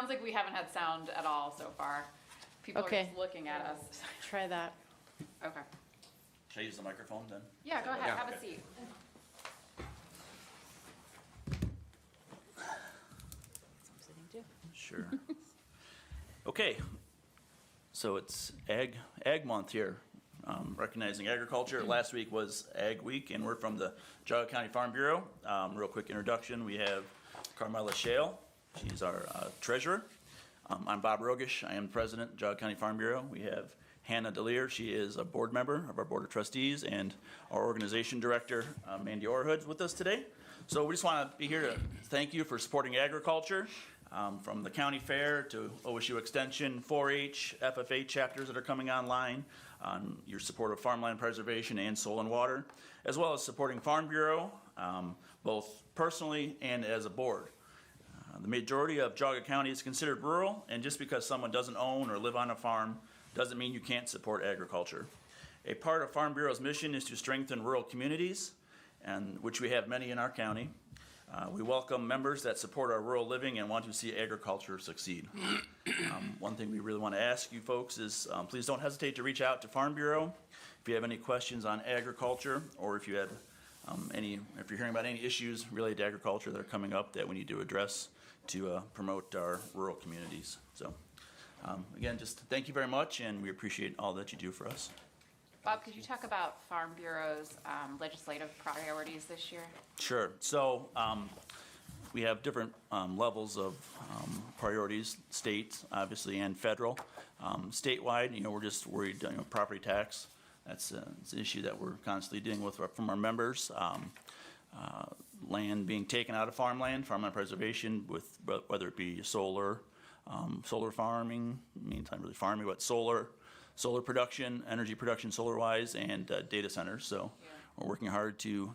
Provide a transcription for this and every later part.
sounds like we haven't had sound at all so far. People are Okay. just looking at us. Try that. Okay. Should I use the microphone then? Yeah, go ahead, Yeah. have a Okay. seat. I'm sitting too. Sure. Okay, so it's Ag Month here, recognizing agriculture. Last week was Ag Week, and we're from the Geauga County Farm Bureau. Real quick introduction, we have Carmela Shale. She's our treasurer. I'm Bob Rogish. I am president, Geauga County Farm Bureau. We have Hannah DeLear. She is a board member of our Board of Trustees, and our organization director, Mandy Orhood's with us today. So we just want to be here to thank you for supporting agriculture. From the county fair to OSU Extension, 4-H, FFA chapters that are coming online, on your support of farmland preservation and soil and water, as well as supporting Farm Bureau, both personally and as a board. The majority of Geauga County is considered rural, and just because someone doesn't own or live on a farm doesn't mean you can't support agriculture. A part of Farm Bureau's mission is to strengthen rural communities, and which we have many in our county. We welcome members that support our rural living and want to see agriculture succeed. One thing we really want to ask you folks is please don't hesitate to reach out to Farm Bureau if you have any questions on agriculture, or if you have if you're hearing about any issues related to agriculture that are coming up that we need to address to promote our rural communities. So again, just thank you very much, and we appreciate all that you do for us. Bob, could you talk about Farm Bureau's legislative priorities this year? Sure. So we have different levels of priorities, state, obviously, and federal. Statewide, we're just worried, property tax. That's it's an issue that we're constantly dealing with from our members. Land being taken out of farmland preservation, with whether it be solar farming, it's not really farming, but solar production, energy production solar-wise, and data centers. So we're working hard to,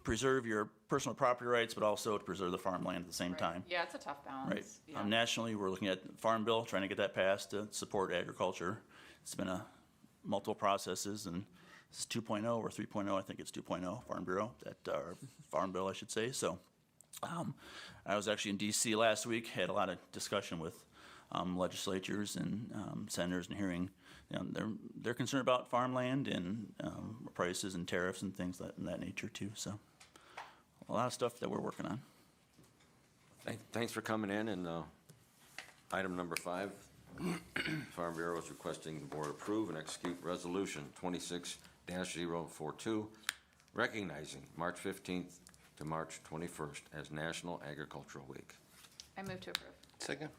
preserve your personal property rights, but also to preserve the farmland at the same time. Yeah, it's a tough balance. Right. Yeah. Nationally, we're looking at Farm Bill, trying to get that passed to support agriculture. It's been multiple processes, and this is 2.0 or 3.0. I think it's 2.0 Farm Bureau, Farm Bill, I should say. So I was actually in D.C. last week, had a lot of discussion with legislatures and senators, and hearing they're concerned about farmland and prices and tariffs and things in that nature too. So a lot of stuff that we're working on. Thanks for coming in. And item number 5, Farm Bureau is requesting the board approve and execute resolution 26-042, recognizing March 15th to March 21st as National Agricultural Week. I move to approve. Second.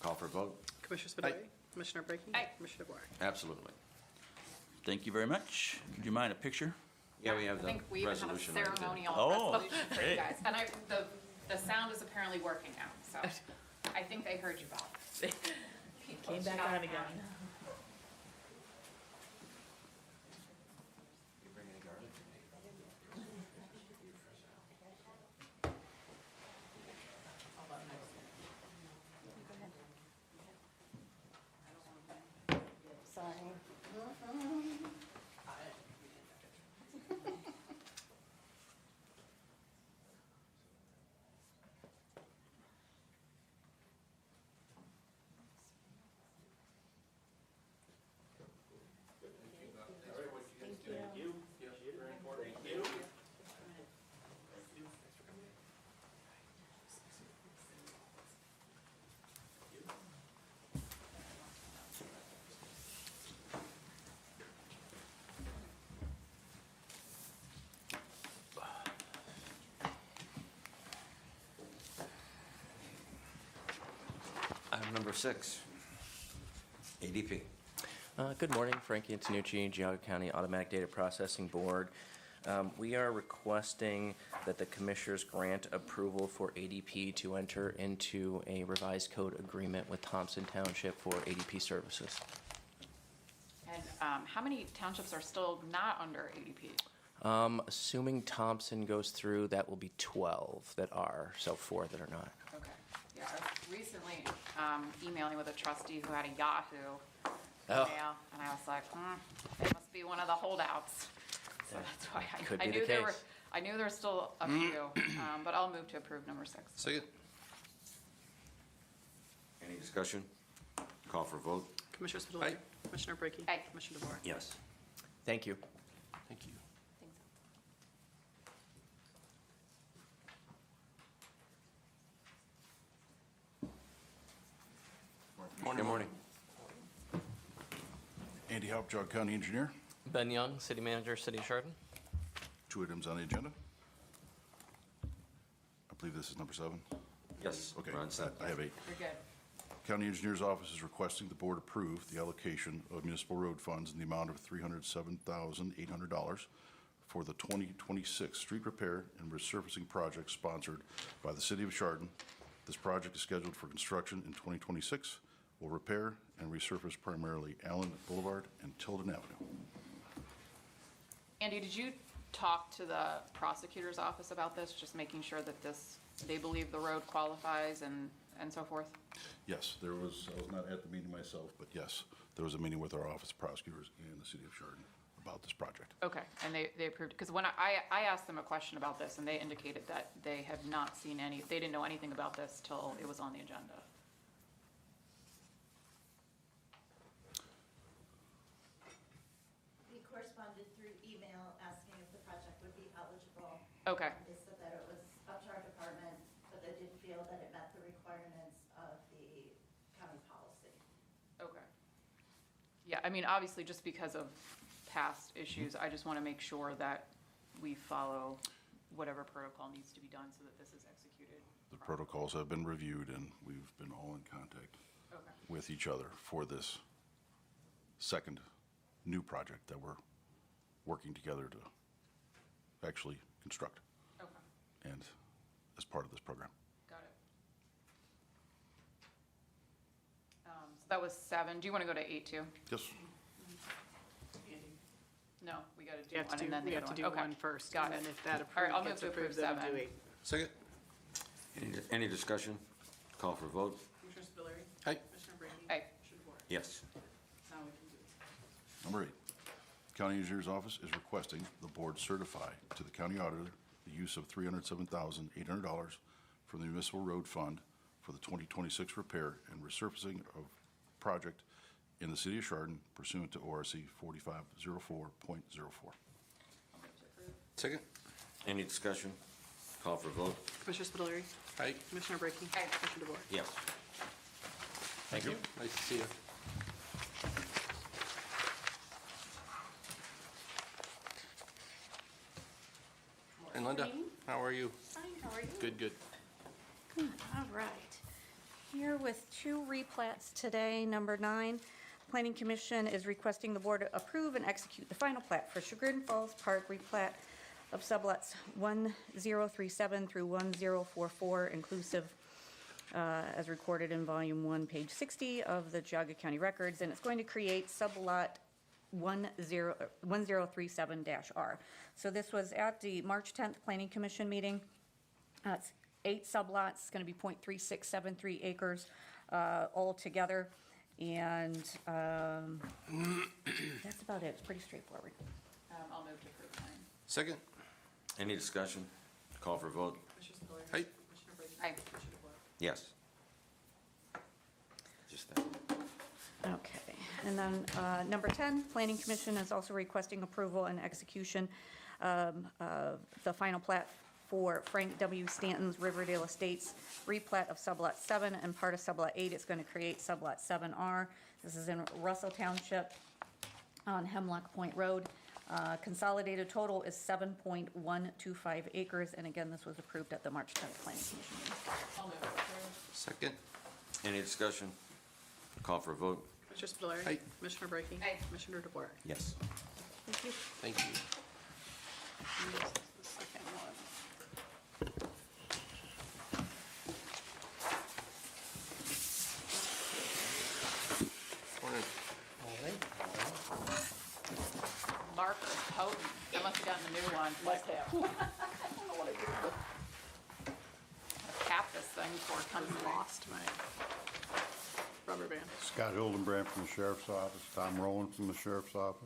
Call for vote? Commissioner Spudler. Aye. Commissioner Brackey. Aye. Commissioner DeBoer. Absolutely. Thank you very much. Do you mind a picture? Yeah, we have I the think we even have a resolution right there. ceremonial Oh, resolution for you great. guys. And the sound is apparently working now, so I think they heard you, Bob. Came back on again. Sorry. Thank you. Item number 6, ADP. Good morning, Frankie Antonucci, Geauga County Automatic Data Processing Board. We are requesting that the Commissioners grant approval for ADP to enter into a revised code agreement with Thompson Township for ADP services. And how many townships are still not under ADP? Assuming Thompson goes through, that will be 12 that are, so 4 that are not. Okay. Yeah, I was recently emailing with a trustee who had a Yahoo email, and I was like, they must be one of the holdouts. So that's why Could I be knew the there were. case. I knew there were still a few, but I'll move to approve number 6. Second. discussion? Call for vote? Commissioner Spudler. Commissioner Brinkley. Aye. Commissioner DeBoer. Yes. Thank you. Thank you. Good morning. Andy Haupt, Geauga County Engineer. Ben Young, City Manager, City of Chardon. 2 items on the agenda. I believe this is number 7. Yes. Okay, we're on set. I have 8. You're good. County Engineer's Office is requesting the board approve the allocation of municipal road funds in the amount of $307,800 for the 2026 street repair and resurfacing project sponsored by the City of Chardon. This project is scheduled for construction in 2026, will repair and resurface primarily Allen Boulevard and Tilden Avenue. Andy, did you talk to the prosecutor's office about this, just making sure that they believe the road qualifies and so forth? Yes, I was not at the meeting myself, but yes, there was a meeting with our office of prosecutors and the City of Chardon about this project. Okay, and they approved, because when I asked them a question about this, and they indicated that they have not seen they didn't know anything about this till it was on the agenda. We corresponded through email asking if the project would be eligible. Okay, They said that it was up to our department, but they did feel that it met the requirements of the county policy. okay. Yeah, I mean, obviously, just because of past issues, I just want to make sure that we follow whatever protocol needs to be done so that this is executed. The protocols have been reviewed, and we've been all in contact Okay, with each other for this second new project that we're working together to actually construct okay, and as part of this program. got it. So that was 7. Do you want to go to 8 too? Yes, No, we got to do You have one to and do, then the we other have to one. do Okay. one first. Got and it. then if that All right, I'll move gets to approve approved, then we'll do 7. 8. Second. Any discussion? Call for vote? Commissioner Spudler. Aye. Commissioner Brinkley. Aye. Commissioner DeBoer. Yes. Now we can do it. number 8. County Engineer's Office is requesting the board certify to the county auditor the use of $307,800 from the municipal road fund for the 2026 repair and resurfacing of project in the city of Chardon pursuant to ORC 4504.04. Second. Any discussion? Call for vote? Commissioner Spudler. Aye. Commissioner Brinkley. Aye. Commissioner DeBoer. Yes. Thank you. Nice to see you. And Linda, how are you? Fine, how are you? Good, good. Good, all right. Here with 2 replats today. Number 9, Planning Commission is requesting the board approve and execute the final plat for Chagrin Falls Park replat of sublots 1037 through 1044 inclusive, as recorded in Volume 1, page 60 of the Geauga County Records, and it's going to create sublot 1037-R. So this was at the March 10th Planning Commission meeting. It's 8 sublots, it's going to be .3673 acres all together, and that's about it. It's pretty straightforward. I'll move to approve 9. Second. Any discussion? Call for vote? Commissioner Spudler. Aye. Commissioner Brinkley. Aye. Commissioner DeBoer. Yes. Just that. Okay, and then number 10, Planning Commission is also requesting approval and execution of the final plat for Frank W. Stanton's Riverdale Estates replat of sublot 7 and part of sublot 8. It's going to create sublot 7R. This is in Russell Township on Hemlock Point Road. Consolidated total is 7.125 acres, and again, this was approved at the March 10th Planning Commission meeting. I'll move to approve. Second. Any discussion? Call for vote? Commissioner Spudler. Aye. Commissioner Brinkley. Aye. Commissioner DeBoer. Yes. Thank you. Thank you. And this is the second one. Morning. Marker, potent. I must have gotten the new one. Must have. Cap this thing before it comes I lost my rubber band. Scott Hildenbrand from the Sheriff's Office, Tom Rowland from the Sheriff's Office.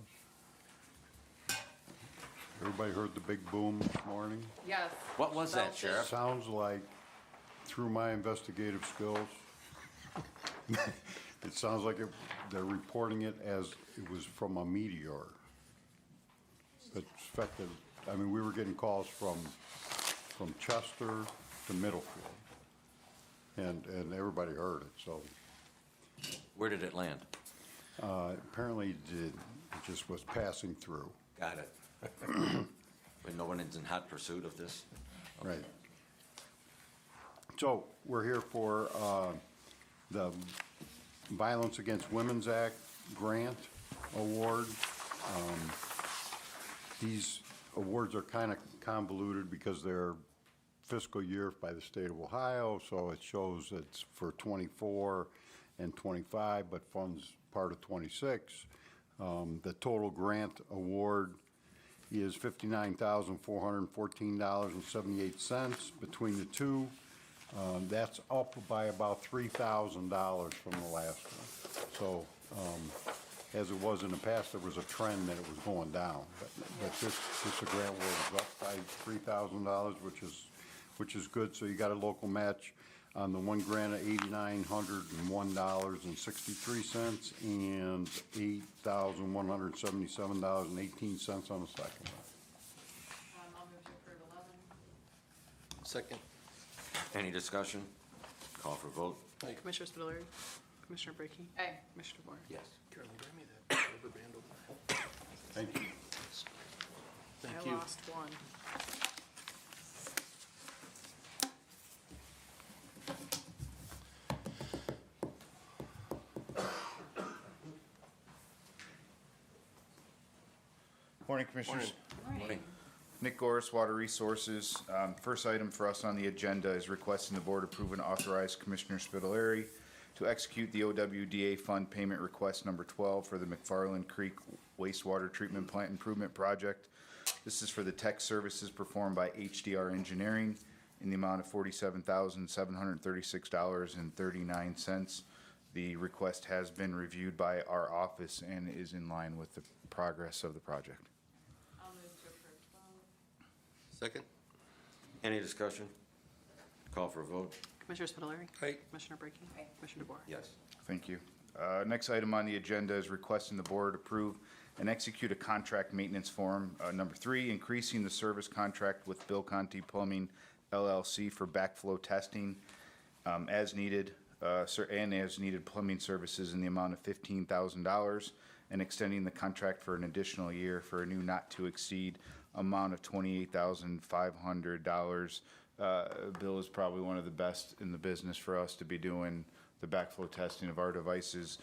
Everybody heard the big boom this morning? Yes. What was that, Belches. Sheriff? Sounds like, through my investigative skills, It sounds like they're reporting it as it was from a meteor. That affected, I mean, we were getting calls from Chester to Middlefield. And everybody heard it, so Where did it land? apparently it just was passing through. Got it. But no one is in hot pursuit of this? Right. So we're here for the Violence Against Women's Act Grant Award. These awards are kind of convoluted because they're fiscal year by the state of Ohio, so it shows it's for 24 and 25, but funds part of 26. The total grant award is $59,414.78 between the two. That's up by about $3,000 from the last one. So, as it was in the past, there was a trend that it was going down. But this grant award is up by $3,000, which is good. So you got a local match on the one grant of $8,901.63 and $8,177.18 on the second one. I'll move to approve 11. Second. Any discussion? Call for vote? Commissioner Spudler. Commissioner Brackey. Aye. Commissioner DeBoer. Yes. Carolyn, grab me that rubber band over there. Thank you. Thank I you. lost one. Morning, Commissioners. Morning. Nick Goris, Water Resources. First item for us on the agenda is requesting the board approve and authorize Commissioner Spitaleri to execute the OWDA Fund Payment Request Number 12 for the McFarland Creek Wastewater Treatment Plant Improvement Project. This is for the tech services performed by HDR Engineering in the amount of $47,736.39. The request has been reviewed by our office and is in line with the progress of the project. I'll move to approve 12. Second. Any discussion? Call for a vote? Commissioner Spudler. Aye. Commissioner Brackey. Aye. Commissioner DeBoer. Yes. Thank you. Next item on the agenda is requesting the board approve and execute a contract maintenance form. Number 3, increasing the service contract with Bill Conti Plumbing LLC for backflow testing as needed, and as needed plumbing services in the amount of $15,000, and extending the contract for an additional year for a new not to exceed amount of $28,500. Bill is probably one of the best in the business for us to be doing the backflow testing of our devices.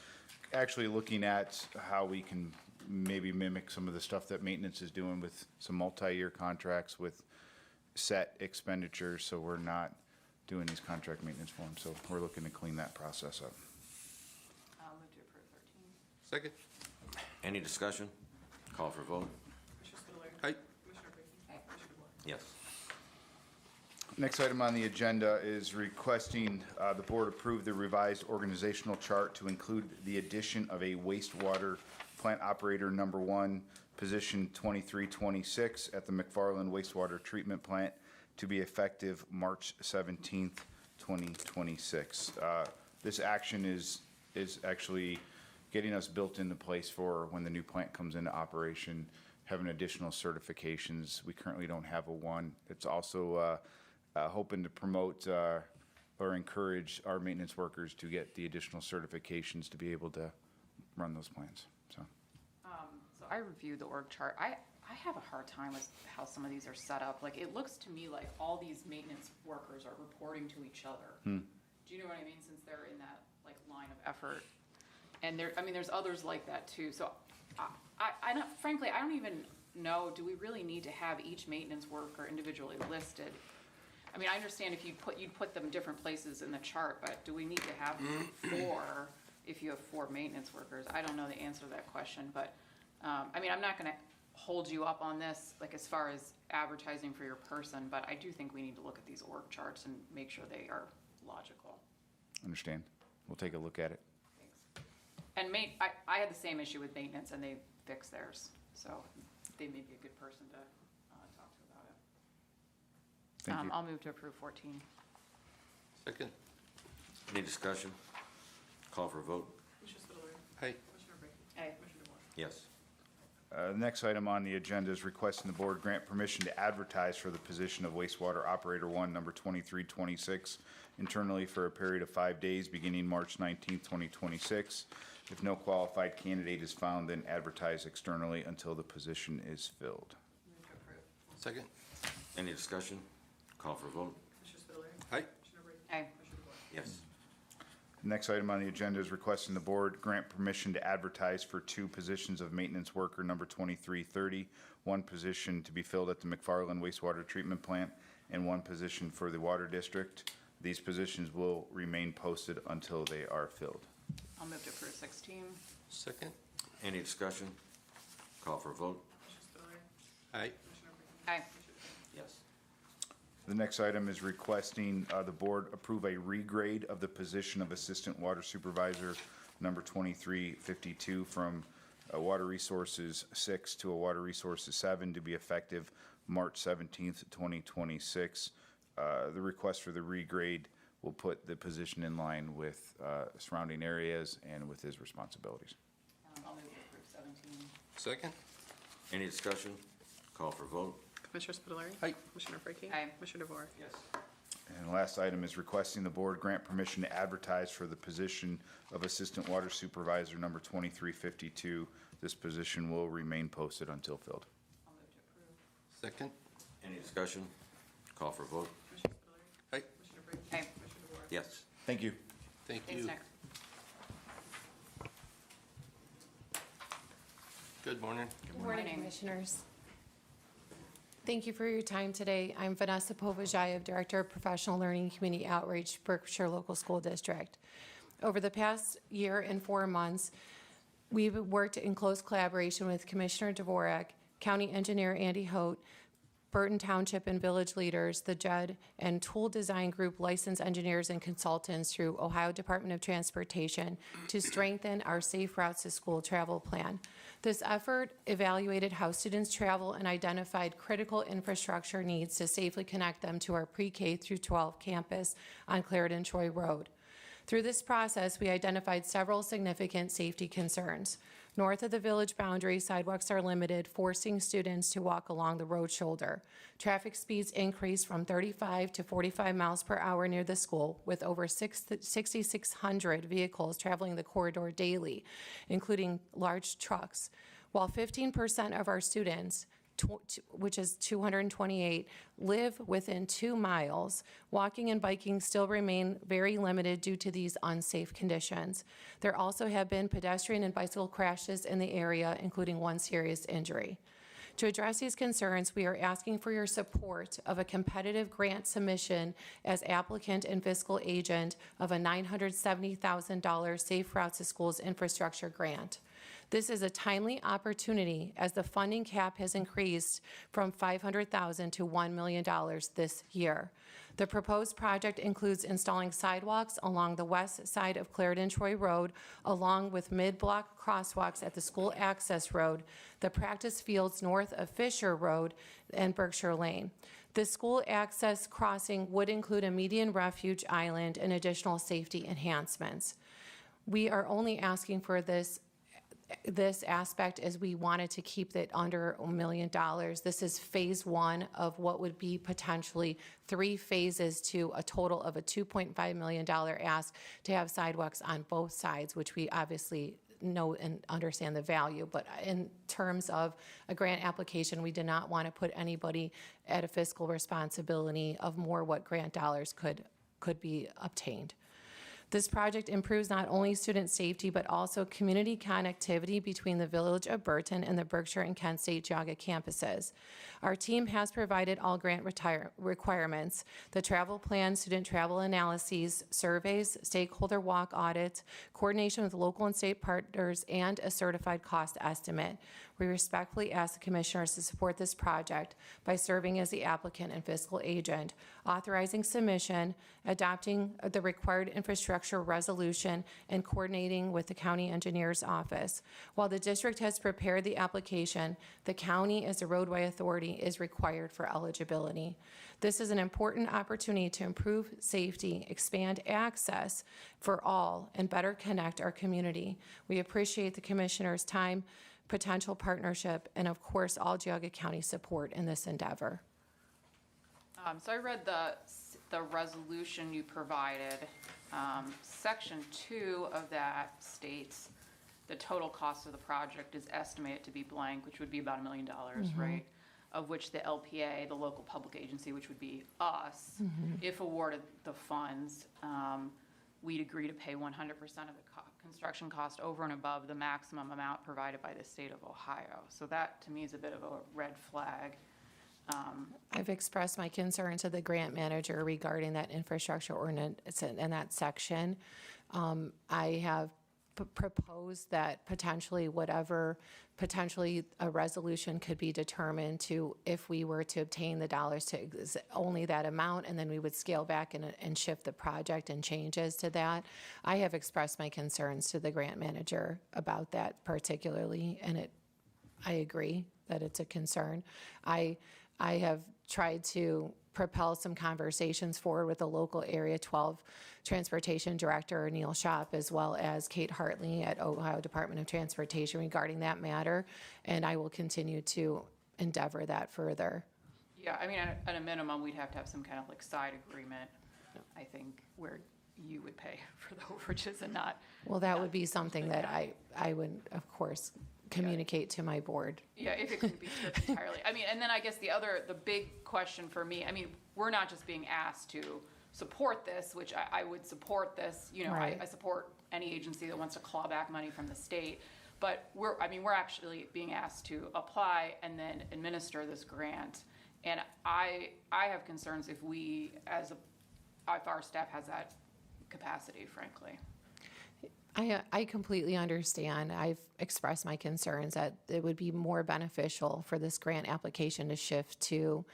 Actually looking at how we can maybe mimic some of the stuff that maintenance is doing with some multi-year contracts with set expenditures, so we're not doing these contract maintenance forms. So we're looking to clean that process up. I'll move to approve 13. Second. Any discussion? Call for a vote? Commissioner Spudler. Aye. Commissioner Brackey. Aye. Commissioner DeBoer. Yes. Next item on the agenda is requesting the board approve the revised organizational chart to include the addition of a wastewater plant operator number 1, position 2326 at the McFarland Wastewater Treatment Plant to be effective March 17th, 2026. This action is actually getting us built into place for when the new plant comes into operation, having additional certifications. We currently don't have a one. It's also hoping to promote or encourage our maintenance workers to get the additional certifications to be able to run those plants. So I reviewed the org chart. I have a hard time with how some of these are set up. Like, it looks to me like all these maintenance workers are reporting to each other. Do you know what I mean? Since they're in that, like, line of effort. And there's others like that too. So I don't, frankly, I don't even know, do we really need to have each maintenance worker individually listed? I mean, I understand if you'd put them in different places in the chart, but do we need to have 4 if you have 4 maintenance workers? I don't know the answer to that question, but, I'm not gonna hold you up on this, like, as far as advertising for your person, but I do think we need to look at these org charts and make sure they are logical. Understand? We'll take a look at it. Thanks. And I had the same issue with maintenance, and they fixed theirs, so they may be a good person to talk to about it. Thank you. I'll move to approve 14. Second. Any discussion? Call for a vote. Commissioner Spudler. Aye. Commissioner Brackey. Aye. Commissioner DeWort. Yes. The next item on the agenda is requesting the board grant permission to advertise for the position of wastewater operator 1, number 2326, internally for a period of 5 days, beginning March 19th, 2026. If no qualified candidate is found, then advertise externally until the position is filled. Move to approve. Second. Any discussion? Call for a vote. Commissioner Spudler. Aye. Commissioner Brackey. Aye. Commissioner DeWort. Yes. The next item on the agenda is requesting the board grant permission to advertise for 2 positions of maintenance worker number 2330, 1 position to be filled at the McFarland wastewater treatment plant, and 1 position for the water district. These positions will remain posted until they are filled. I'll move to approve 16. Second. Any discussion? Call for a vote. Commissioner Spudler. Aye. Commissioner Brackey. Aye. Yes. The next item is requesting the board approve a regrade of the position of Assistant Water Supervisor, number 2352, from Water Resources 6 to a Water Resources 7 to be effective March 17th, 2026. The request for the regrade will put the position in line with surrounding areas and with his responsibilities. I'll move to approve 17. Second. Any discussion? Call for a vote. Commissioner Spudler. Aye. Commissioner Brackey. Aye. Commissioner DeWort. Yes. And the last item is requesting the board grant permission to advertise for the position of Assistant Water Supervisor, number 2352. This position will remain posted until filled. I'll move to approve. Second. Any discussion? Call for a vote. Commissioner Spudler. Aye. Commissioner Brackey. Aye. Commissioner DeWort. Yes. Thank you. Thank Thanks, you. Nick. Good morning. Good Good morning, morning. Commissioners. Thank you for your time today. I'm Vanessa Povajayev, Director of Professional Learning Community Outreach, Berkshire Local School District. Over the past year and 4 months, we've worked in close collaboration with Commissioner Dvorak, County Engineer Andy Hote, Burton Township and village leaders, the JED, and Tool Design Group licensed engineers and consultants through Ohio Department of Transportation to strengthen our Safe Routes to School travel plan. This effort evaluated how students travel and identified critical infrastructure needs to safely connect them to our pre-K through 12 campus on Clarendon Troy Road. Through this process, we identified several significant safety concerns. North of the village boundary, sidewalks are limited, forcing students to walk along the road shoulder. Traffic speeds increase from 35 to 45 miles per hour near the school, with over 6,600 vehicles traveling the corridor daily, including large trucks. While 15% of our students, which is 228, live within 2 miles, walking and biking still remain very limited due to these unsafe conditions. There also have been pedestrian and bicycle crashes in the area, including 1 serious injury. To address these concerns, we are asking for your support of a competitive grant submission as applicant and fiscal agent of a $970,000 Safe Routes to Schools infrastructure grant. This is a timely opportunity as the funding cap has increased from $500,000 to $1 million this year. The proposed project includes installing sidewalks along the west side of Clarendon Troy Road, along with mid-block crosswalks at the school access road, the practice fields north of Fisher Road, and Berkshire Lane. The school access crossing would include a median refuge island and additional safety enhancements. We are only asking for this aspect as we wanted to keep it under $1 million. This is phase 1 of what would be potentially 3 phases to a total of a $2.5 million ask to have sidewalks on both sides, which we obviously know and understand the value. But in terms of a grant application, we did not want to put anybody at a fiscal responsibility of more what grant dollars could be obtained. This project improves not only student safety, but also community connectivity between the Village of Burton and the Berkshire and Kent State Geauga campuses. Our team has provided all grant requirements: the travel plan, student travel analyses, surveys, stakeholder walk audits, coordination with local and state partners, and a certified cost estimate. We respectfully ask the commissioners to support this project by serving as the applicant and fiscal agent, authorizing submission, adopting the required infrastructure infrastructure resolution and coordinating with the county engineer's office. While the district has prepared the application, the county, as a roadway authority, is required for eligibility. This is an important opportunity to improve safety, expand access for all, and better connect our community. We appreciate the commissioner's time, potential partnership, and of course, all Geauga County support in this endeavor. So I read the resolution you provided. Section 2 of that states the total cost of the project is estimated to be blank, which would be about $1 million, right? Of which the LPA, the local public agency, which would be us, if awarded the funds, we'd agree to pay 100% of the construction cost over and above the maximum amount provided by the state of Ohio. So that, to me, is a bit of a red flag. I've expressed my concern to the grant manager regarding that infrastructure ordinance and that section. I have proposed that potentially a resolution could be determined to, if we were to obtain the dollars, to only that amount, and then we would scale back and shift the project and changes to that. I have expressed my concerns to the grant manager about that particularly, and I agree that it's a concern. I have tried to propel some conversations forward with the local Area 12 Transportation Director, Neil Shop, as well as Kate Hartley at Ohio Department of Transportation regarding that matter, and I will continue to endeavor that further. Yeah, I mean, at a minimum, we'd have to have some kind of like side agreement, I think, where you would pay for the overages and not. Well, that would be something that I would, of course, communicate to my board. Yeah, if it could be stripped entirely. I mean, and then I guess the big question for me, I mean, we're not just being asked to support this, which I would support this, you know, Right. I support any agency that wants to claw back money from the state, but we're actually being asked to apply and then administer this grant. And I have concerns if if our staff has that capacity, frankly. I completely understand. I've expressed my concerns that it would be more beneficial for this grant application to shift to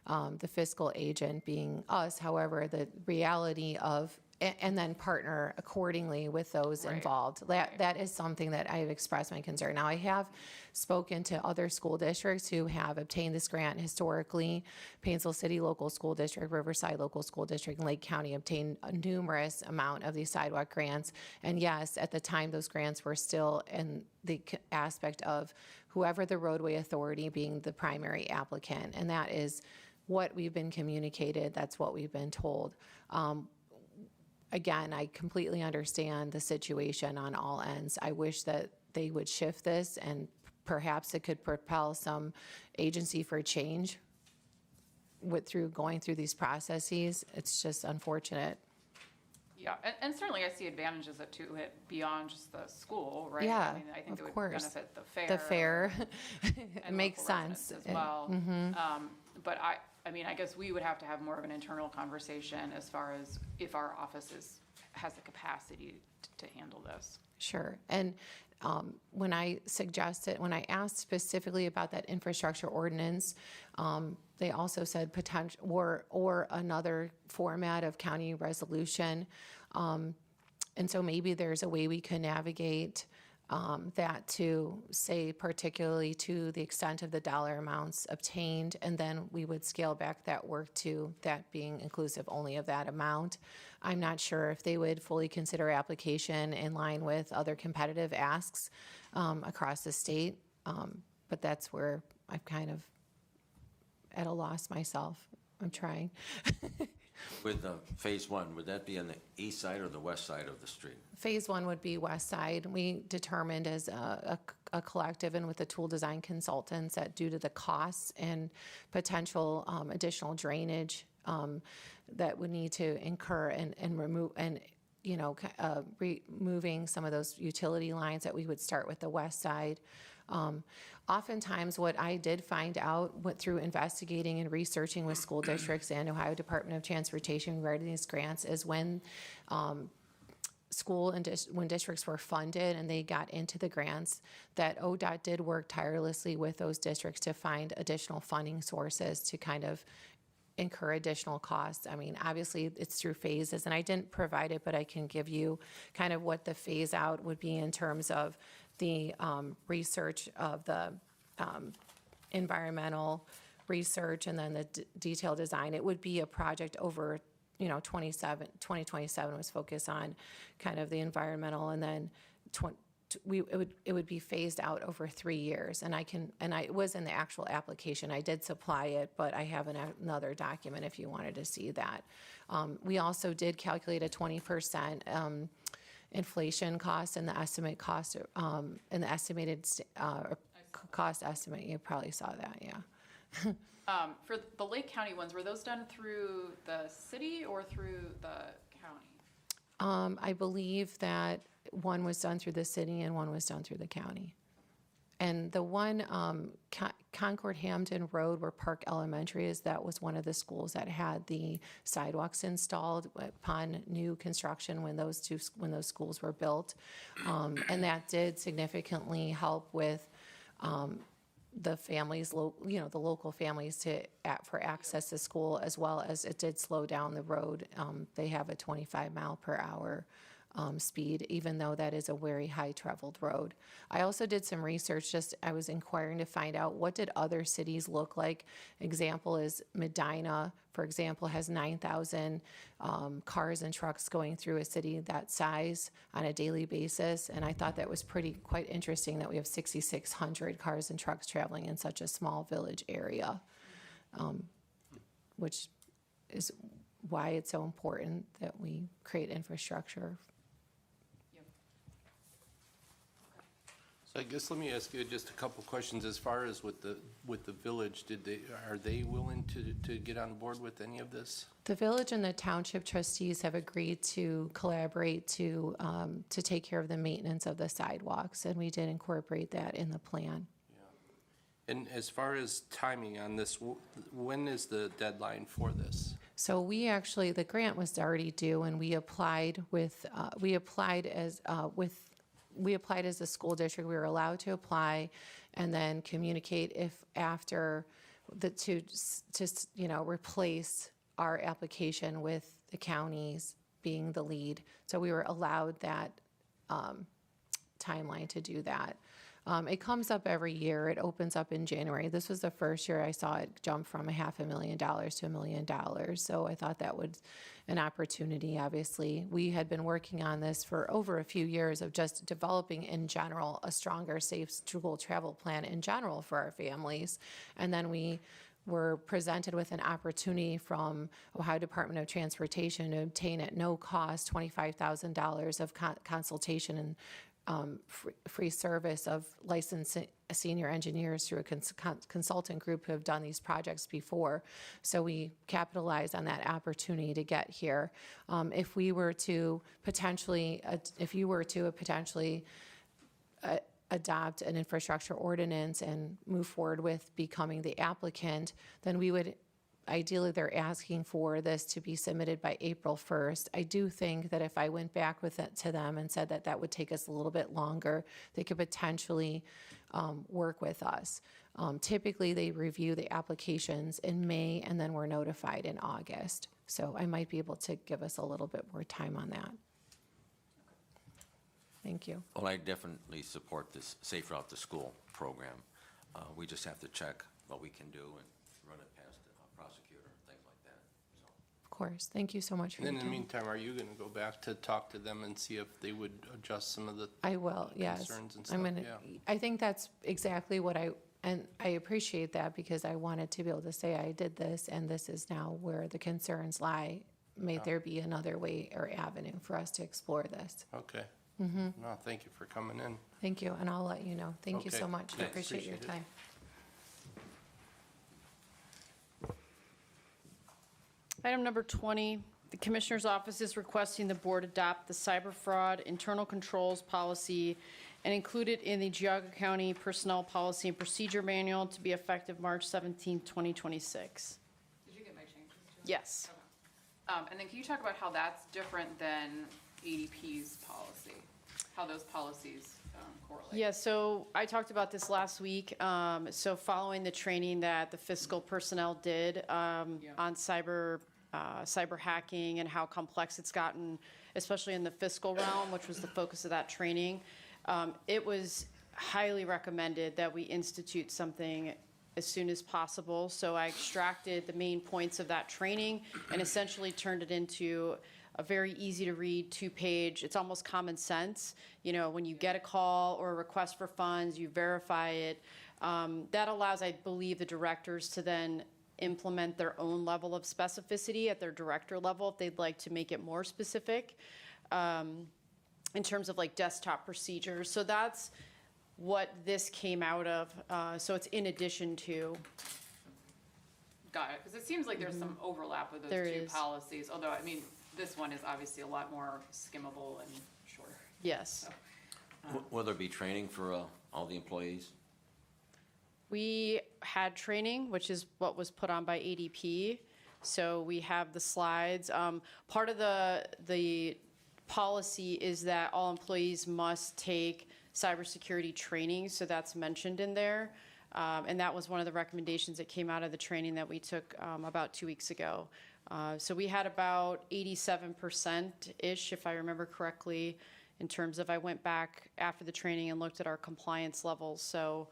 the fiscal agent being us. However, the reality of, and then partner accordingly with those Right. involved. That is something that I've expressed my concern. Now, I have spoken to other school districts who have obtained this grant historically. Painesville City Local School District, Riverside Local School District, and Lake County obtained a numerous amount of these sidewalk grants. And yes, at the time, those grants were still in the aspect of whoever the roadway authority being the primary applicant. And that is what we've been communicated. That's what we've been told. Again, I completely understand the situation on all ends. I wish that they would shift this and perhaps it could propel some agency for change through going through these processes. It's just unfortunate. Yeah, and certainly I see advantages to it beyond just the school, right? Yeah, I mean, I think of it would course. benefit the fair. The fair, it and makes local residents sense. as well. But I mean, I guess we would have to have more of an internal conversation as far as if our office has the capacity to handle this. Sure. And when I asked specifically about that infrastructure ordinance, they also said potential or another format of county resolution. And so maybe there's a way we can navigate that to say particularly to the extent of the dollar amounts obtained, and then we would scale back that work to that being inclusive only of that amount. I'm not sure if they would fully consider application in line with other competitive asks across the state, but that's where I'm kind of at a loss myself. I'm trying. With phase one, would that be on the east side or the west side of the street? Phase one would be west side. We determined as a collective and with the tool design consultants that due to the costs and potential additional drainage that would need to incur and remove and removing some of those utility lines, that we would start with the west side. Oftentimes what I did find out through investigating and researching with school districts and Ohio Department of Transportation regarding these grants is when when districts were funded and they got into the grants, that ODOT did work tirelessly with those districts to find additional funding sources to kind of incur additional costs. I mean, obviously, it's through phases, and I didn't provide it, but I can give you kind of what the phase out would be in terms of the research of the environmental research and then the detailed design. It would be a project over, 2027 was focused on kind of the environmental, and then it would be phased out over 3 years. And it was in the actual application. I did supply it, but I have another document if you wanted to see that. We also did calculate a 20% inflation cost and the estimate cost, and the estimated cost estimate. You probably saw that, yeah. For the Lake County ones, were those done through the city or through the county? I believe that one was done through the city and one was done through the county. And the one, Concord Hampton Road where Park Elementary is, that was one of the schools that had the sidewalks installed upon new construction when those schools were built. And that did significantly help with the families, the local families for access to school, as well as it did slow down the road. They have a 25 mile per hour speed, even though that is a very high traveled road. I also did some research, I was inquiring to find out what did other cities look like. Example is Medina, for example, has 9,000 cars and trucks going through a city that size on a daily basis. And I thought that was quite interesting that we have 6,600 cars and trucks traveling in such a small village area, which is why it's so important that we create infrastructure. So I guess let me ask you just a couple questions. As far as with the village, are they willing to get on board with any of this? The village and the township trustees have agreed to collaborate to take care of the maintenance of the sidewalks, and we did incorporate that in the plan. Yeah. And as far as timing on this, when is the deadline for this? So the grant was already due, and we applied as a school district. We were allowed to apply and then communicate if after to replace our application with the counties being the lead. So we were allowed that timeline to do that. It comes up every year. It opens up in January. This was the first year I saw it jump from $500,000 to $1 million. So I thought that was an opportunity, obviously. We had been working on this for over a few years of just developing in general a stronger, safe school travel plan in general for our families. And then we were presented with an opportunity from Ohio Department of Transportation to obtain at no cost $25,000 of consultation and free service of licensed senior engineers through a consultant group who have done these projects before. So we capitalized on that opportunity to get here. If you were to potentially adopt an infrastructure ordinance and move forward with becoming the applicant, then we would ideally, they're asking for this to be submitted by April 1st. I do think that if I went back with it to them and said that would take us a little bit longer, they could potentially work with us. Typically, they review the applications in May, and then we're notified in August. So I might be able to give us a little bit more time on that. Thank you. Well, I definitely support this Safe Route to School program. We just have to check what we can do and run it past the prosecutor, things like that. So. Of course. Thank you so much for And your in the time. meantime, are you going to go back to talk to them and see if they would adjust some of the I will, yes. concerns and stuff? I'm gonna, Yeah. I think that's exactly what and I appreciate that because I wanted to be able to say I did this and this is now where the concerns lie. May there be another way or avenue for us to explore this. Okay. Mm-hmm. No, thank you for coming in. Thank you, and I'll let you know. Thank you Okay, so much. I thanks. appreciate your Appreciate it. time. Item number 20, the Commissioner's Office is requesting the Board adopt the cyber fraud internal controls policy and include it in the Geauga County Personnel Policy and Procedure Manual to be effective March 17, 2026. Did you get my changes too? Yes. And then can you talk about how that's different than ADP's policy? How those policies correlate? Yeah, so I talked about this last week. So following the training that the fiscal personnel did on cyber hacking and how complex it's gotten, especially in the fiscal realm, which was the focus of that training, it was highly recommended that we institute something as soon as possible. So I extracted the main points of that training and essentially turned it into a very easy to read 2-page, it's almost common sense. You know, when you get a call or a request for funds, you verify it. That allows, I believe, the directors to then implement their own level of specificity at their director level if they'd like to make it more specific in terms of like desktop procedures. So that's what this came out of. So it's in addition to. Got it, because it seems like there's some overlap with those There two is. policies, although, I mean, this one is obviously a lot more skimmable and shorter. Yes. Will there be training for all the employees? We had training, which is what was put on by ADP. So we have the slides. Part of the policy is that all employees must take cybersecurity training, so that's mentioned in there. And that was one of the recommendations that came out of the training that we took about 2 weeks ago. So we had about 87%-ish, if I remember correctly, in terms of I went back after the training and looked at our compliance levels. So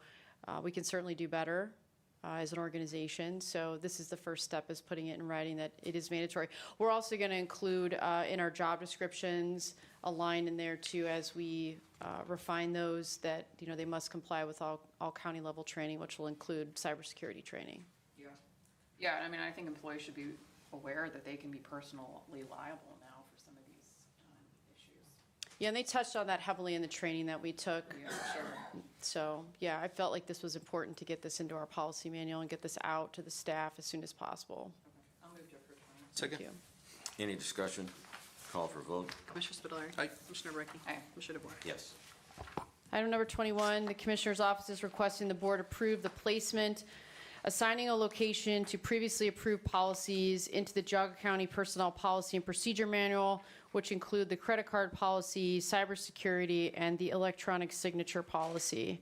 we can certainly do better as an organization. So this is the first step, is putting it in writing that it is mandatory. We're also going to include in our job descriptions a line in there too, as we refine those, that they must comply with all county level training, which will include cybersecurity training. Yeah. Yeah, I mean, I think employees should be aware that they can be personally liable now for some of these issues. Yeah, and they touched on that heavily in the training that we took. Yeah, sure. So, yeah, I felt like this was important to get this into our policy manual and get this out to the staff as soon as possible. I'll move to approve 20. Second. Thank you. Any discussion? Call for vote? Commissioner Spudler. Aye. Commissioner Brackey. Aye. Commissioner DeBoer. Yes. Item number 21, the Commissioner's Office is requesting the Board approve the placement, assigning a location to previously approved policies into the Geauga County Personnel Policy and Procedure Manual, which include the credit card policy, cybersecurity, and the electronic signature policy.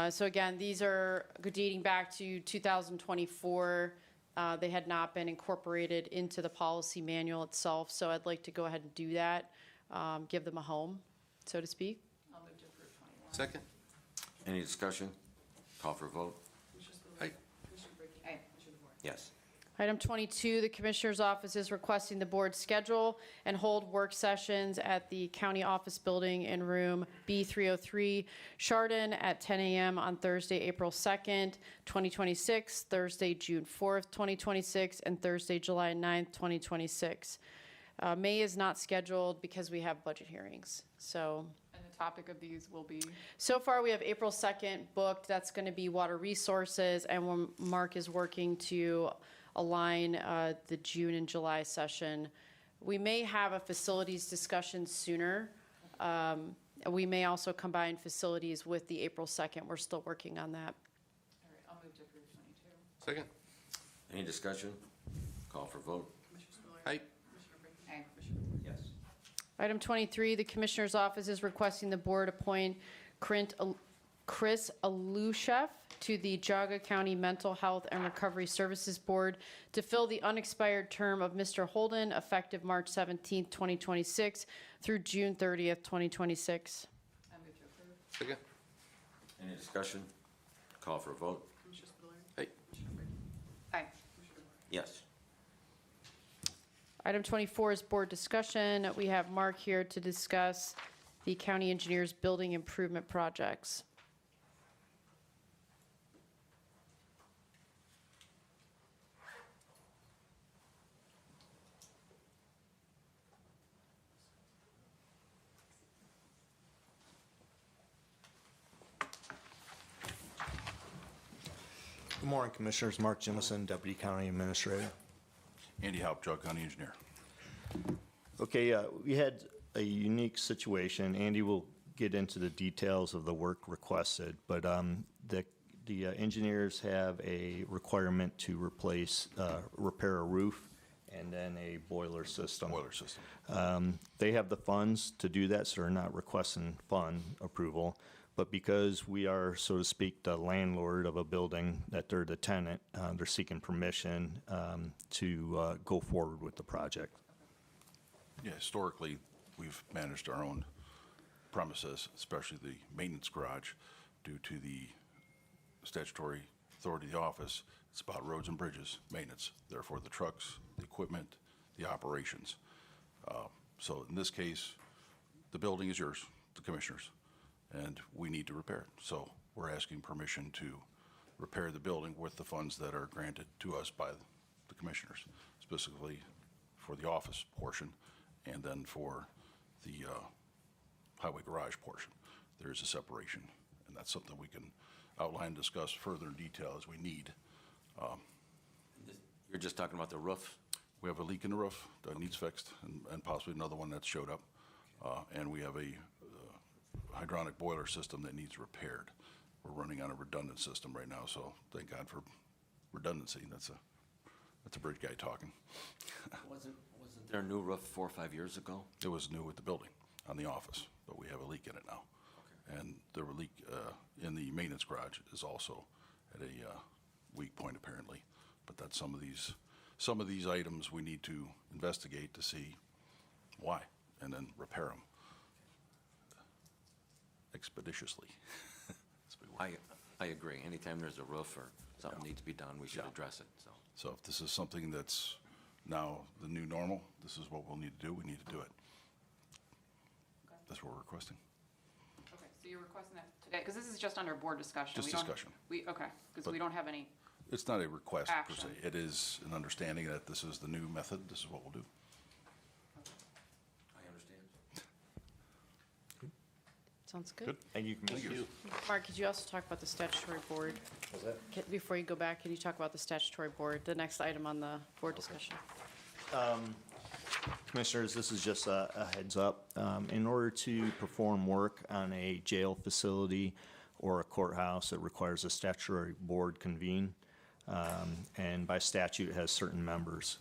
So again, these are dating back to 2024. They had not been incorporated into the policy manual itself, so I'd like to go ahead and do that, give them a home, so to speak. I'll move to approve 21. Second. Any discussion? Call for vote? Commissioner Spudler. Aye. Commissioner Brackey. Aye. Commissioner DeBoer. Yes. Item 22, the Commissioner's Office is requesting the Board schedule and hold work sessions at the County Office Building in Room B303, Chardon, at 10 a.m. on Thursday, April 2nd, 2026, Thursday, June 4th, 2026, and Thursday, July 9th, 2026. May is not scheduled because we have budget hearings, so. And the topic of these will be? So far, we have April 2nd booked. That's going to be water resources, and Mark is working to align the June and July session. We may have a facilities discussion sooner. We may also combine facilities with the April 2nd. We're still working on that. All right, I'll move to approve 22. Second. Any discussion? Call for vote? Commissioner Spudler. Aye. Commissioner Brackey. Aye. Commissioner DeBoer. Yes. Item 23, the Commissioner's Office is requesting the Board appoint Chris Alushev to the Geauga County Mental Health and Recovery Services Board to fill the unexpired term of Mr. Holden, effective March 17th, 2026 through June 30th, 2026. I move to approve. Second. Any discussion? Call for vote? Commissioner Spudler. Aye. Commissioner Brackey. Aye. Commissioner DeBoer. Yes. Item 24 is Board discussion. We have Mark here to discuss the county engineer's building improvement projects. Good morning, Commissioners. Mark Jimison, Deputy County Administrator. Andy Haupt, Geauga County Engineer. Okay, we had a unique situation. Andy will get into the details of the work requested, but the engineers have a requirement to repair a roof and then a boiler system. Boiler system. They have the funds to do that, so they're not requesting fund approval. But because we are, so to speak, the landlord of a building, that they're the tenant, they're seeking permission to go forward with the project. Yeah, historically, we've managed our own premises, especially the maintenance garage, due to the statutory authority of the office. It's about roads and bridges, maintenance, therefore the trucks, the equipment, the operations. So in this case, the building is yours, the commissioners, and we need to repair it. So we're asking permission to repair the building with the funds that are granted to us by the commissioners, specifically for the office portion and then for the highway garage portion. There is a separation, and that's something we can outline and discuss further in detail as we need. You're just talking about the roof? We have a leak in the roof that needs fixed, and possibly another one that showed up. And we have a hydronic boiler system that needs repaired. We're running on a redundant system right now, so thank God for redundancy. That's a bridge guy talking. Wasn't there a new roof 4 or 5 years ago? It was new with the building on the office, but we have a leak in it now. Okay. And the leak in the maintenance garage is also at a weak point apparently. But that's some of these items we need to investigate to see why and then repair them expeditiously. I agree. Anytime there's a roof or something needs to be done, we should address it, so. So if this is something that's now the new normal, this is what we'll need to do. We need to do it. That's what we're requesting. Okay, so you're requesting that today, because this is just under board discussion. Just We don't- discussion. Okay, because But- we don't have any, It's not a request per se. Action. It is an understanding that this is the new method. This is what we'll do. I understand. Sounds good. Good. Thank you, Commissioners. Mark, could you also talk about the statutory board? Before you go back, can you talk about the statutory board, the next item on the board discussion? Commissioners, this is just a heads up. In order to perform work on a jail facility or a courthouse, it requires a statutory board convene. And by statute, it has certain members.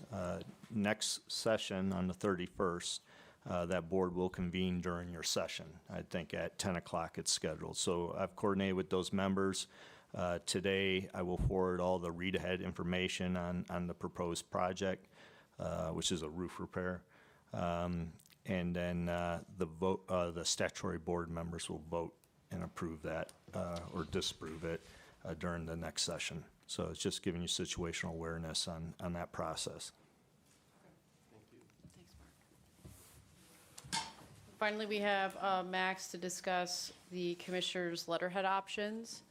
Next session on the 31st, that board will convene during your session. I think at 10 o'clock it's scheduled. So I've coordinated with those members. Today, I will forward all the read-ahead information on the proposed project, which is a roof repair. And then the statutory board members will vote and approve that or disapprove it during the next session. So it's just giving you situational awareness on that process. Thanks, Mark. Finally, we have Max to discuss the commissioner's letterhead options.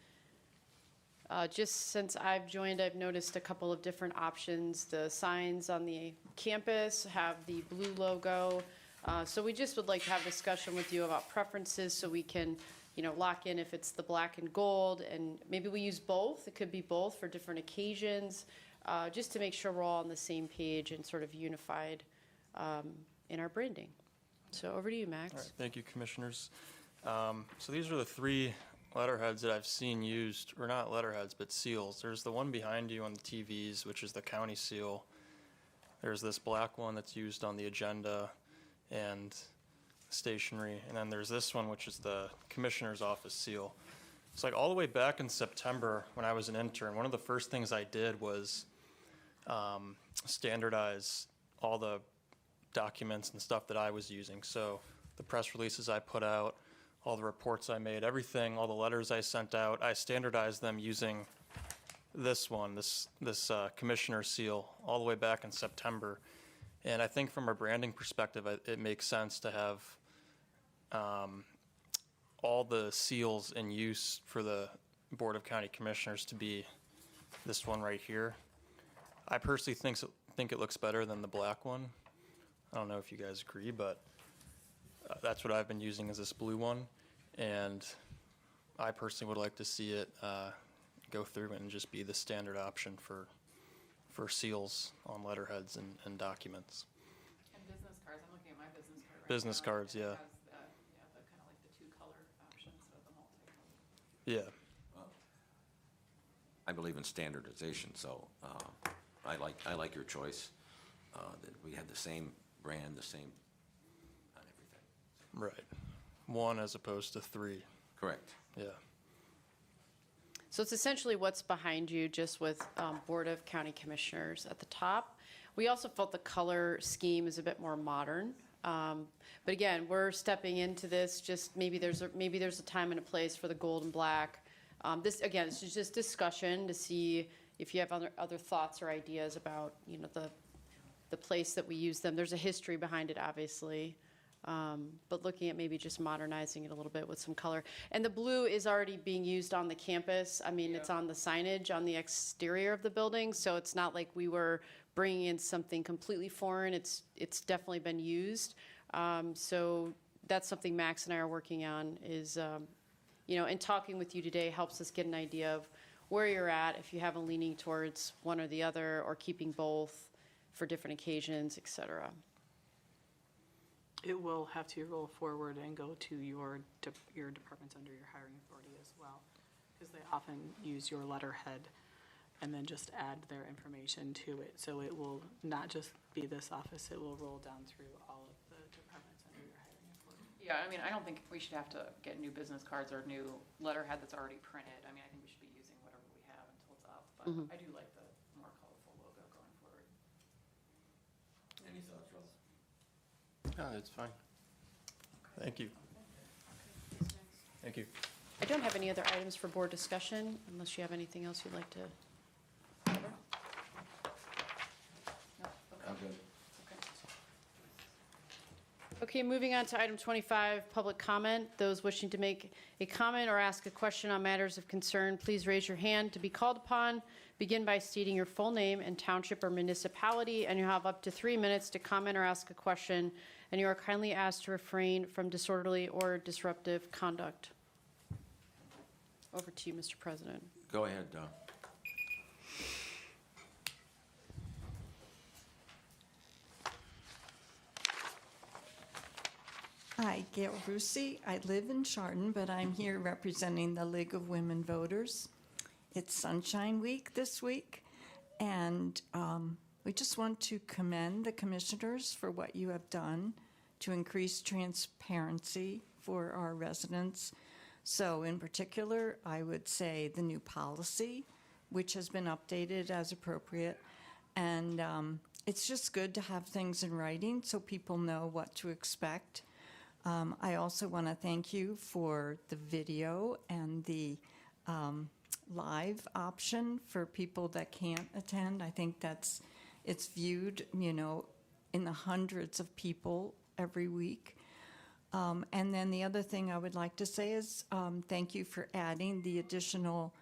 Just since I've joined, I've noticed a couple of different options. The signs on the campus have the blue logo. So we just would like to have a discussion with you about preferences so we can, lock in if it's the black and gold, and maybe we use both. It could be both for different occasions, just to make sure we're all on the same page and sort of unified in our branding. So over to you, Max. All right, thank you, Commissioners. So these are the three letterheads that I've seen used, or not letterheads, but seals. There's the one behind you on the TVs, which is the county seal. There's this black one that's used on the agenda and stationery. And then there's this one, which is the Commissioner's Office seal. It's like all the way back in September when I was an intern, one of the first things I did was standardize all the documents and stuff that I was using. So the press releases I put out, all the reports I made, everything, all the letters I sent out, I standardized them using this one, this commissioner seal, all the way back in September. And I think from a branding perspective, it makes sense to have all the seals in use for the Board of County Commissioners to be this one right here. I personally think it looks better than the black one. I don't know if you guys agree, but that's what I've been using, is this blue one. And I personally would like to see it go through and just be the standard option for seals on letterheads and documents. and business cards, I'm looking at my business card right Business now, cards, and it yeah. has the kind of like the two-color option instead of the multi-color. Yeah. I believe in standardization, so I like your choice. that we had the same brand, the same on everything. Right. One as opposed to three. Correct. Yeah. So it's essentially what's behind you, just with Board of County Commissioners at the top. We also felt the color scheme is a bit more modern. But again, we're stepping into this, just maybe there's a time and a place for the gold and black. This, again, it's just discussion to see if you have other thoughts or ideas about, you know, the place that we use them. There's a history behind it, obviously. But looking at maybe just modernizing it a little bit with some color. And the blue is already being used on the campus. I mean, it's on the signage on the exterior of the building, so it's not like we were bringing in something completely foreign. It's definitely been used. So that's something Max and I are working on is, you know, and talking with you today helps us get an idea of where you're at, if you have a leaning towards one or the other, or keeping both for different occasions, et cetera. It will have to roll forward and go to your departments under your hiring authority as well, because they often use your letterhead and then just add their information to it. So it will not just be this office, it will roll down through all of the departments under your hiring authority. Yeah, I mean, I don't think we should have to get new business cards or new letterhead that's already printed. I mean, I think we should be using whatever we have until it's up, but I do like the more colorful logo going forward. Any thoughts, Russ? No, that's fine. Thank you. Thank you. I don't have any other items for board discussion, unless you have anything else you'd like to cover. No? I'm good. Okay, moving on to item 25, public comment. Those wishing to make a comment or ask a question on matters of concern, please raise your hand to be called upon. Begin by stating your full name and township or municipality, and you have up to 3 minutes to comment or ask a question, and you are kindly asked to refrain from disorderly or disruptive conduct. Over to you, Mr. President. Go ahead, Hi, Gail Rusi. I live in Chardon, but I'm here representing the League of Women Voters. It's Sunshine Week this week, and we just want to commend the commissioners for what you have done to increase transparency for our residents. So in particular, I would say the new policy, which has been updated as appropriate, and it's just good to have things in writing so people know what to expect. I also want to thank you for the video and the live option for people that can't attend. I think it's viewed, you know, in the hundreds of people every week. And then the other thing I would like to say is thank you for adding the additional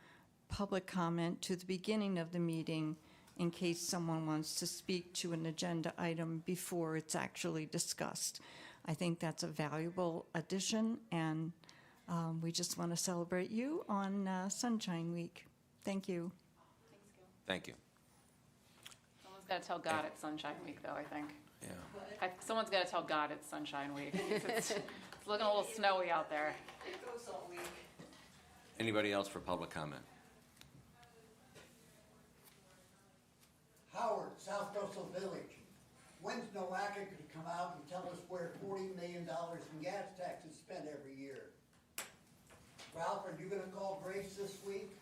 public comment to the beginning of the meeting in case someone wants to speak to an agenda item before it's actually discussed. I think that's a valuable addition, and we just want to celebrate you on Sunshine Week. Thank you. Thank you. Someone's got to tell God it's Sunshine Week, though, I think. Yeah. Someone's got to tell God it's Sunshine Week. It's looking a little snowy out there. It goes all week. Anybody else for public comment? Howard, South Russell Village. When's NOACA going to come out and tell us where $40 million in gas taxes spent every year? Ralph, are you going to call Grace this week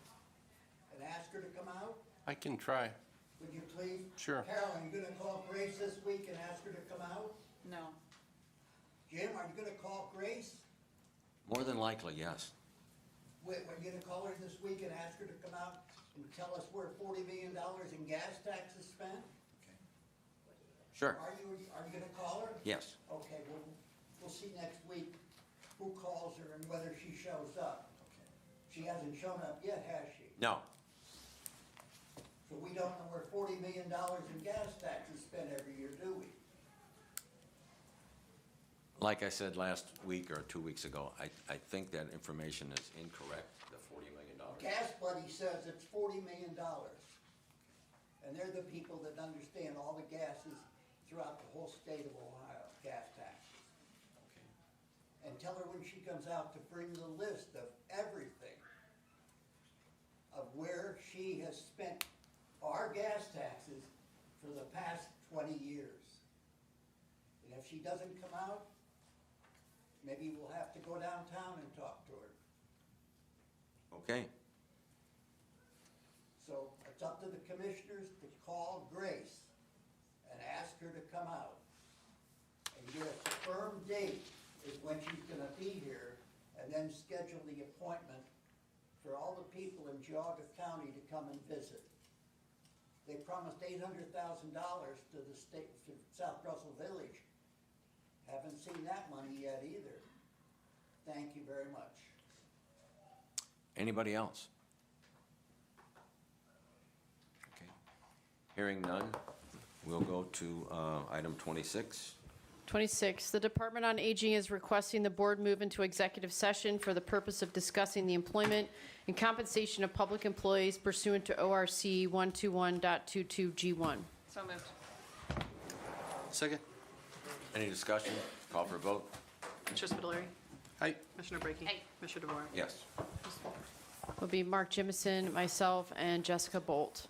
and ask her to come out? I can try. Would you please? Sure. Carol, are you going to call Grace this week and ask her to come out? No. Jim, are you going to call Grace? More than likely, yes. Are you going to call her this week and ask her to come out and tell us where $40 million in gas taxes spent? Sure. Are you going to call her? Yes. Okay, we'll see next week who calls her and whether she shows up. She hasn't shown up yet, has she? No. So we don't know where $40 million in gas taxes spent every year, do we? Like I said last week or 2 weeks ago, I think that information is incorrect, the $40 million. Gas Buddy says it's $40 million. And they're the people that understand all the gases throughout the whole state of Ohio, gas taxes. Okay. And tell her when she comes out to bring the list of everything of where she has spent our gas taxes for the past 20 years. And if she doesn't come out, maybe we'll have to go downtown and talk to her. Okay. So it's up to the commissioners to call Grace and ask her to come out. And get a firm date is when she's gonna be here, and then schedule the appointment for all the people in Geauga County to come and visit. They promised $800,000 to the state, to South Russell Village. Haven't seen that money yet either. Thank you very much. Anybody else? Okay. Hearing none, we'll go to item 26. 26, the Department on Aging is requesting the board move into executive session for the purpose of discussing the employment and compensation of public employees pursuant to ORC 121.22G1. So moved. Second? Any discussion? Call for a vote? Commissioner Spudler. Aye. Commissioner Brackey. Aye. Commissioner DeVore. Yes. Will be Mark Jimison, myself, and Jessica Bolt.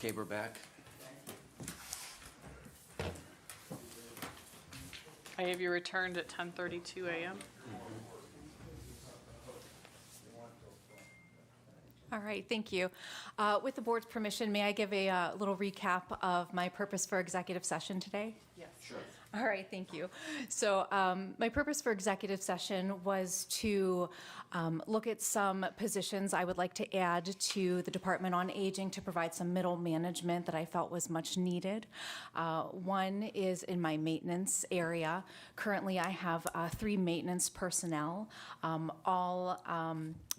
Okay, we're back. I have you returned at 10:32 a.m. All right, thank you. With the board's permission, may I give a little recap of my purpose for executive session today? Yes. Sure. All right, thank you. So my purpose for executive session was to look at some positions I would like to add to the Department on Aging to provide some middle management that I felt was much needed. One is in my maintenance area. Currently, I have 3 maintenance personnel, all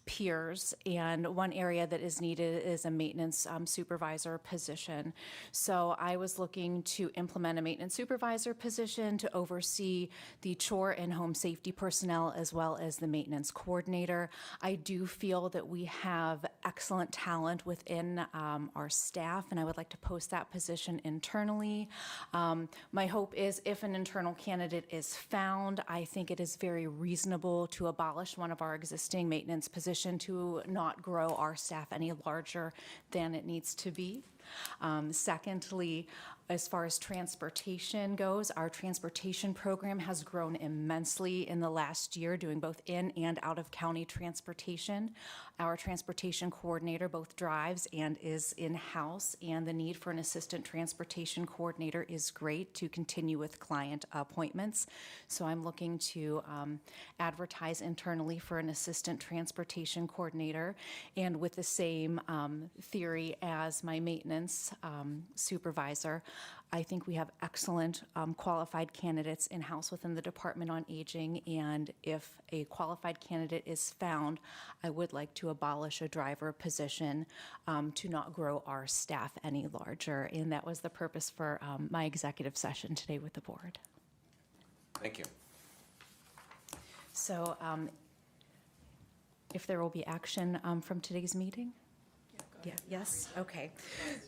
peers, and one area that is needed is a maintenance supervisor position. So I was looking to implement a maintenance supervisor position to oversee the chore and home safety personnel as well as the maintenance coordinator. I do feel that we have excellent talent within our staff, and I would like to post that position internally. My hope is if an internal candidate is found, I think it is very reasonable to abolish one of our existing maintenance positions to not grow our staff any larger than it needs to be. Secondly, as far as transportation goes, our transportation program has grown immensely in the last year, doing both in and out of county transportation. Our transportation coordinator both drives and is in-house, and the need for an assistant transportation coordinator is great to continue with client appointments. So I'm looking to advertise internally for an assistant transportation coordinator, and with the same theory as my maintenance supervisor. I think we have excellent qualified candidates in-house within the Department on Aging, and if a qualified candidate is found, I would like to abolish a driver position to not grow our staff any larger. And that was the purpose for my executive session today with the board. Thank you. So if there will be action from today's meeting? Yeah, yes, okay.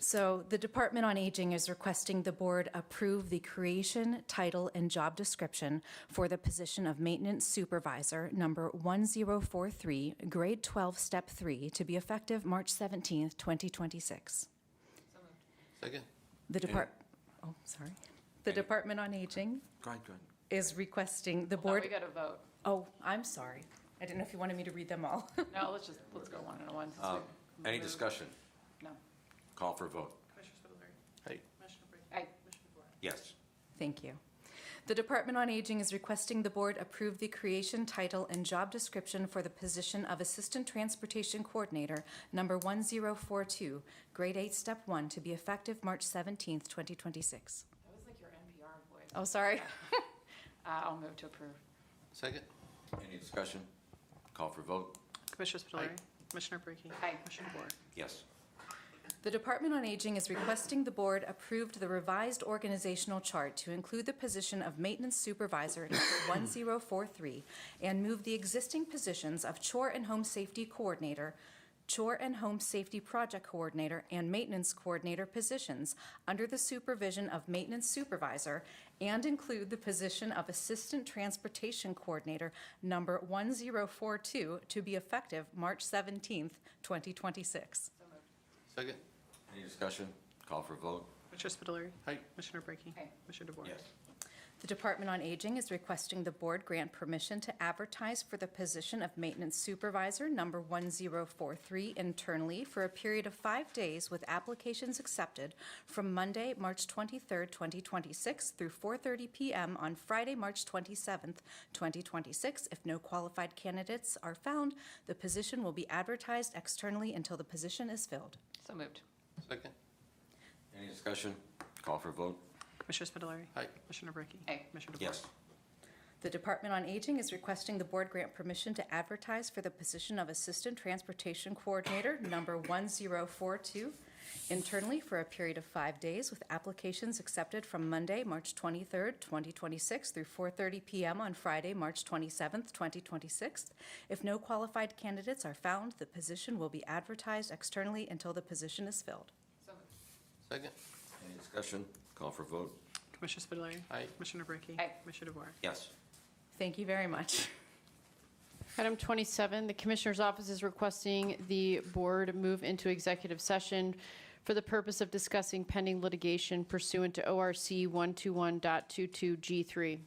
So the Department on Aging is requesting the board approve the creation, title, and job description for the position of Maintenance Supervisor, number 1043, grade 12, step 3, to be effective March 17th, 2026. Second. The Department on Aging Go ahead. is requesting the No, board. we got to vote. Oh, I'm sorry. I didn't know if you wanted me to read them all. No, let's go one at a one. since we Any moved. discussion? No. Call for vote. Commissioner Spudler. Aye. Commissioner Brady. Aye. Commissioner DeBoer. Yes. Thank you. The Department on Aging is requesting the board approve the creation, title, and job description for the position of Assistant Transportation Coordinator, number 1042, grade 8, step 1, to be effective March 17th, 2026. That was like your NPR voice. Oh, sorry. I'll move to approve. Second. Any discussion? Call for vote. Commissioner Spudler. Aye. Commissioner Brady. Aye. Commissioner DeBoer. Yes. The Department on Aging is requesting the board approved the revised organizational chart to include the position of Maintenance Supervisor, number 1043, and move the existing positions of Chore and Home Safety Coordinator, Chore and Home Safety Project Coordinator, and Maintenance Coordinator positions under the supervision of Maintenance Supervisor, and include the position of Assistant Transportation Coordinator, number 1042, to be effective March 17th, 2026. Second. Any discussion? Call for vote. Commissioner Spudler. Aye. Commissioner Brady. Aye. Commissioner DeBoer. Yes. The Department on Aging is requesting the board grant permission to advertise for the position of Maintenance Supervisor, number 1043, internally for a period of 5 days with applications accepted from Monday, March 23rd, 2026 through 4:30 p.m. on Friday, March 27th, 2026. If no qualified candidates are found, the position will be advertised externally until the position is filled. So moved. Second. Any discussion? Call for vote. Commissioner Spudler. Aye. Commissioner Brady. Aye. Commissioner DeBoer. Yes. The Department on Aging is requesting the board grant permission to advertise for the position of Assistant Transportation Coordinator, number 1042, internally for a period of 5 days with applications accepted from Monday, March 23rd, 2026 through 4:30 p.m. on Friday, March 27th, 2026. If no qualified candidates are found, the position will be advertised externally until the position is filled. So moved. Second. Any discussion? Call for vote. Commissioner Spudler. Aye. Commissioner Brady. Aye. Commissioner DeBoer. Yes. Thank you very much. Item 27, the Commissioner's Office is requesting the board move into executive session for the purpose of discussing pending litigation pursuant to ORC 121.22G3.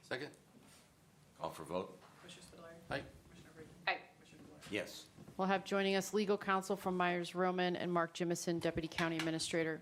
Second? Call for vote? Commissioner Spudler. Aye. Commissioner Brady. Aye. Commissioner DeWort. Yes. We'll have joining us legal counsel from Myers Roman and Mark Jimison, Deputy County Administrator.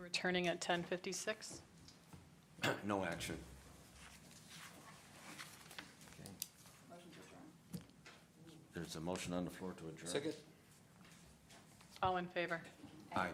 returning at 10:56. No action. Motion to adjourn. There's a motion on the floor to adjourn. Second? All in favor? Aye.